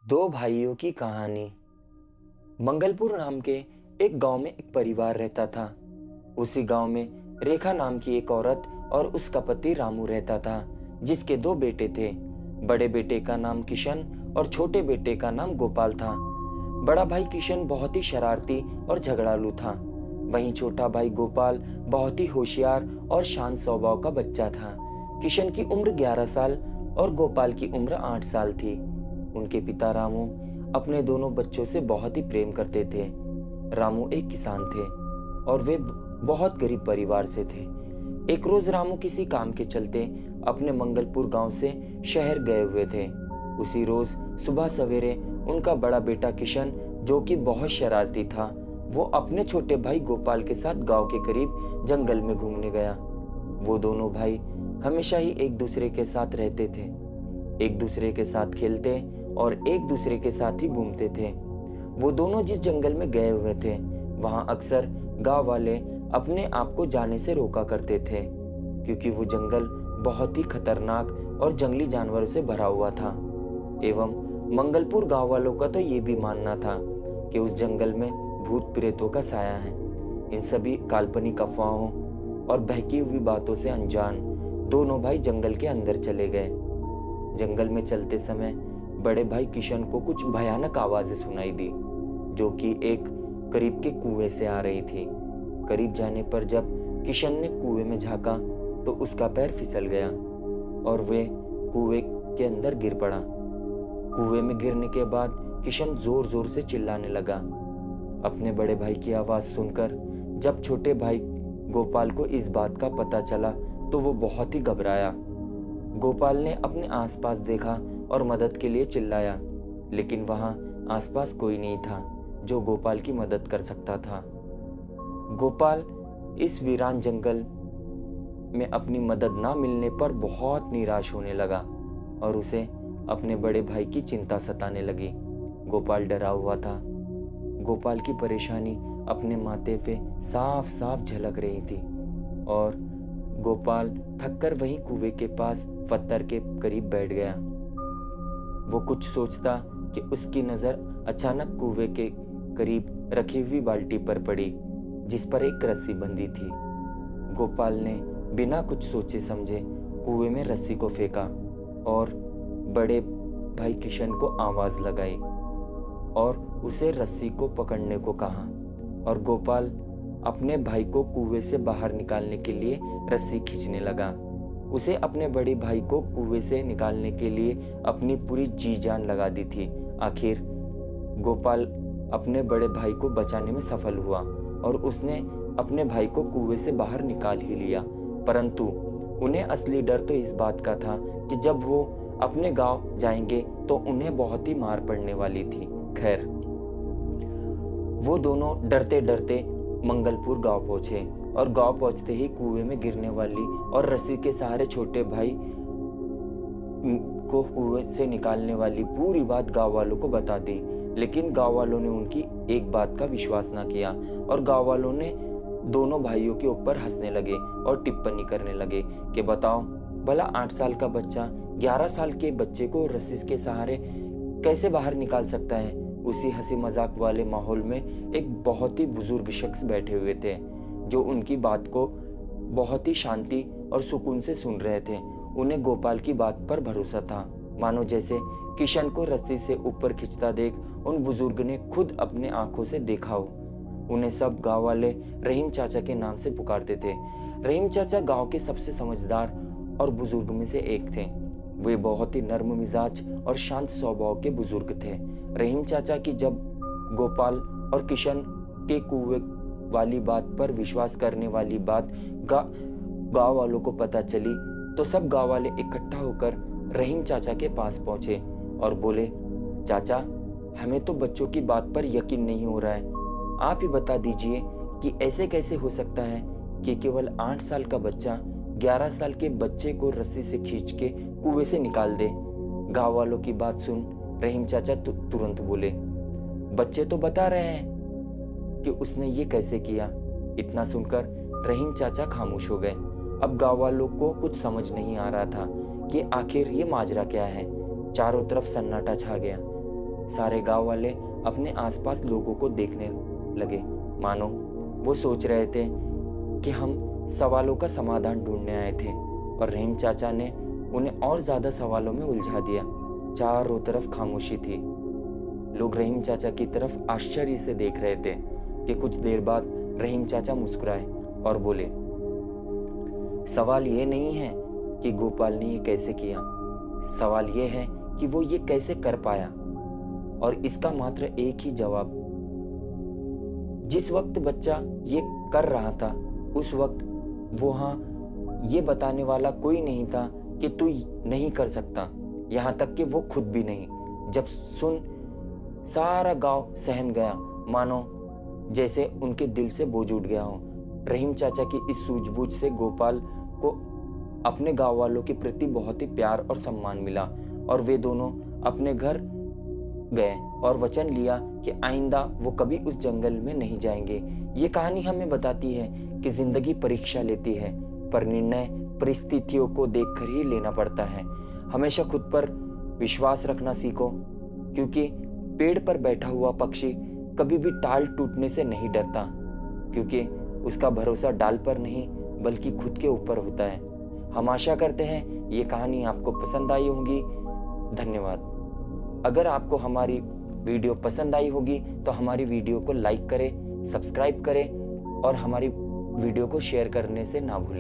दो भाइयों की कहानी। मंगलपुर नाम के एक गांव में एक परिवार रहता था। उसी गांव में रेखा नाम की एक औरत और उसका पति रामू रहता था, जिसके दो बेटे थे। बड़े बेटे का नाम किशन और छोटे बेटे का नाम गोपाल था। बड़ा भाई किशन बहुत ही शरारती और झगड़ालू था। वहीं छोटा भाई गोपाल बहुत ही होशियार और शांत स्वभाव का बच्चा था। किशन की उम्र 11 साल और गोपाल की उम्र 8 साल थी। उनके पिता रामू अपने दोनों बच्चों से बहुत ही प्रेम करते थे। रामू एक किसान थे और वे बहुत गरीब परिवार से थे। एक रोज रामू किसी काम के चलते अपने मंगलपुर गांव से शहर गए हुए थे। उसी रोज सुबह सवेरे उनका बड़ा बेटा किशन, जो कि बहुत शरारती था, वो अपने छोटे भाई गोपाल के साथ गांव के करीब जंगल में घूमने गया। वो दोनों भाई हमेशा ही एक दूसरे के साथ रहते थे, एक दूसरे के साथ खेलते और एक दूसरे के साथ ही घूमते थे। वो दोनों जिस जंगल में गए हुए थे, वहां अक्सर गांव वाले अपने आप को जाने से रोका करते थे, क्योंकि वो जंगल बहुत ही खतरनाक और जंगली जानवरों से भरा हुआ था। एवं मंगलपुर गांव वालों का तो ये भी मानना था कि उस जंगल में भूत प्रेतों का साया है। इन सभी काल्पनिक अफवाहों और बहकी हुई बातों से अनजान दोनों भाई जंगल के अंदर चले गए। जंगल में चलते समय बड़े भाई किशन को कुछ भयानक आवाजें सुनाई दी, जो कि एक करीब के कुएं से आ रही थी। करीब जाने पर जब किशन ने कुएं में झांका तो उसका पैर फिसल गया और वे कुएं के अंदर गिर पड़ा। कुएं में गिरने के बाद किशन जोर जोर से चिल्लाने लगा। अपने बड़े भाई की आवाज सुनकर जब छोटे भाई गोपाल को इस बात का पता चला तो वो बहुत ही घबराया। गोपाल ने अपने आसपास देखा और मदद के लिए चिल्लाया, लेकिन वहां आसपास कोई नहीं था जो गोपाल की मदद कर सकता था। गोपाल इस वीरान जंगल में अपनी मदद ना मिलने पर बहुत निराश होने लगा और उसे अपने बड़े भाई की चिंता सताने लगी। गोपाल डरा हुआ था। गोपाल की परेशानी अपने माथे पे साफ साफ झलक रही थी और गोपाल थककर वहीं कुएं के पास पत्थर के करीब बैठ गया। वो कुछ सोचता कि उसकी नजर अचानक कुएं के करीब रखी हुई बाल्टी पर पड़ी, जिस पर एक रस्सी बंधी थी। गोपाल ने बिना कुछ सोचे समझे कुएं में रस्सी को फेंका और बड़े भाई किशन को आवाज लगाई और उसे रस्सी को पकड़ने को कहा और गोपाल अपने भाई को कुएं से बाहर निकालने के लिए रस्सी खींचने लगा। उसे अपने बड़े भाई को कुएं से निकालने के लिए अपनी पूरी जी जान लगा दी थी। आखिर गोपाल अपने बड़े भाई को बचाने में सफल हुआ और उसने अपने भाई को कुएं से बाहर निकाल ही लिया। परंतु उन्हें असली डर तो इस बात का था कि जब वो अपने गांव जाएंगे तो उन्हें बहुत ही मार पड़ने वाली थी। खैर, वो दोनों डरते डरते मंगलपुर गांव पहुंचे और गांव पहुंचते ही कुएं में गिरने वाली और रस्सी के सहारे छोटे भाई को कुएं से निकालने वाली पूरी बात गांव वालों को बता दी। लेकिन गांव वालों ने उनकी एक बात का विश्वास ना किया और गांव वालों ने दोनों भाइयों के ऊपर हंसने लगे और टिप्पणी करने लगे कि बताओ भला 8 साल का बच्चा 11 साल के बच्चे को रस्सी के सहारे कैसे बाहर निकाल सकता है। उसी हंसी मजाक वाले माहौल में एक बहुत ही बुजुर्ग शख्स बैठे हुए थे, जो उनकी बात को बहुत ही शांति और सुकून से सुन रहे थे। उन्हें गोपाल की बात पर भरोसा था, मानो जैसे किशन को रस्सी से ऊपर खींचता देख उन बुजुर्ग ने खुद अपने आंखों से देखा हो। उन्हें सब गांव वाले रहीम चाचा के नाम से पुकारते थे। रहीम चाचा गांव के सबसे समझदार और बुजुर्ग में से एक थे। वे बहुत ही नर्म मिजाज और शांत स्वभाव के बुजुर्ग थे। रहीम चाचा की जब गोपाल और किशन के कुएं वाली बात पर विश्वास करने वाली बात गांव वालों को पता चली तो सब गांव वाले इकट्ठा होकर रहीम चाचा के पास पहुंचे और बोले, चाचा, हमें तो बच्चों की बात पर यकीन नहीं हो रहा है। आप ही बता दीजिए कि ऐसे कैसे हो सकता है कि केवल 8 साल का बच्चा 11 साल के बच्चे को रस्सी से खींच के कुएं से निकाल दे। गांव वालों की बात सुन रहीम चाचा तुरंत बोले, बच्चे तो बता रहे हैं कि उसने ये कैसे किया। इतना सुनकर रहीम चाचा खामोश हो गए। अब गांव वालों को कुछ समझ नहीं आ रहा था कि आखिर ये माजरा क्या है। चारों तरफ सन्नाटा छा गया। सारे गांव वाले अपने आसपास लोगों को देखने लगे, मानो वो सोच रहे थे कि हम सवालों का समाधान ढूंढने आए थे, और रहीम चाचा ने उन्हें और ज़्यादा सवालों में उलझा दिया। चारों तरफ खामोशी थी। लोग रहीम चाचा की तरफ आश्चर्य से देख रहे थे कि कुछ देर बाद रहीम चाचा मुस्कुराए और बोले, सवाल ये नहीं है कि गोपाल ने ये कैसे किया, सवाल ये है कि वो ये कैसे कर पाया, और इसका मात्र एक ही जवाब। जिस वक्त बच्चा ये कर रहा था उस वक्त वहाँ ये बताने वाला कोई नहीं था कि तू नहीं कर सकता, यहाँ तक कि वो खुद भी नहीं। जब सुन सारा गांव सहम गया, मानो जैसे उनके दिल से बोझ उठ गया हो। रहीम चाचा की इस सूझबूझ से गोपाल को अपने गांव वालों के प्रति बहुत ही प्यार और सम्मान मिला, और वे दोनों अपने घर गए और वचन लिया कि आइंदा वो कभी उस जंगल में नहीं जाएंगे। ये कहानी हमें बताती है कि जिंदगी परीक्षा लेती है, पर निर्णय परिस्थितियों को देखकर ही लेना पड़ता है। हमेशा खुद पर विश्वास रखना सीखो, क्योंकि पेड़ पर बैठा हुआ पक्षी कभी भी टाल टूटने से नहीं डरता, क्योंकि उसका भरोसा डाल पर नहीं बल्कि खुद के ऊपर होता है। हम आशा करते हैं ये कहानी आपको पसंद आई होगी। धन्यवाद। अगर आपको हमारी वीडियो पसंद आई होगी तो हमारी वीडियो को लाइक करें, सब्सक्राइब करें और हमारी वीडियो को शेयर करने से ना भूलें।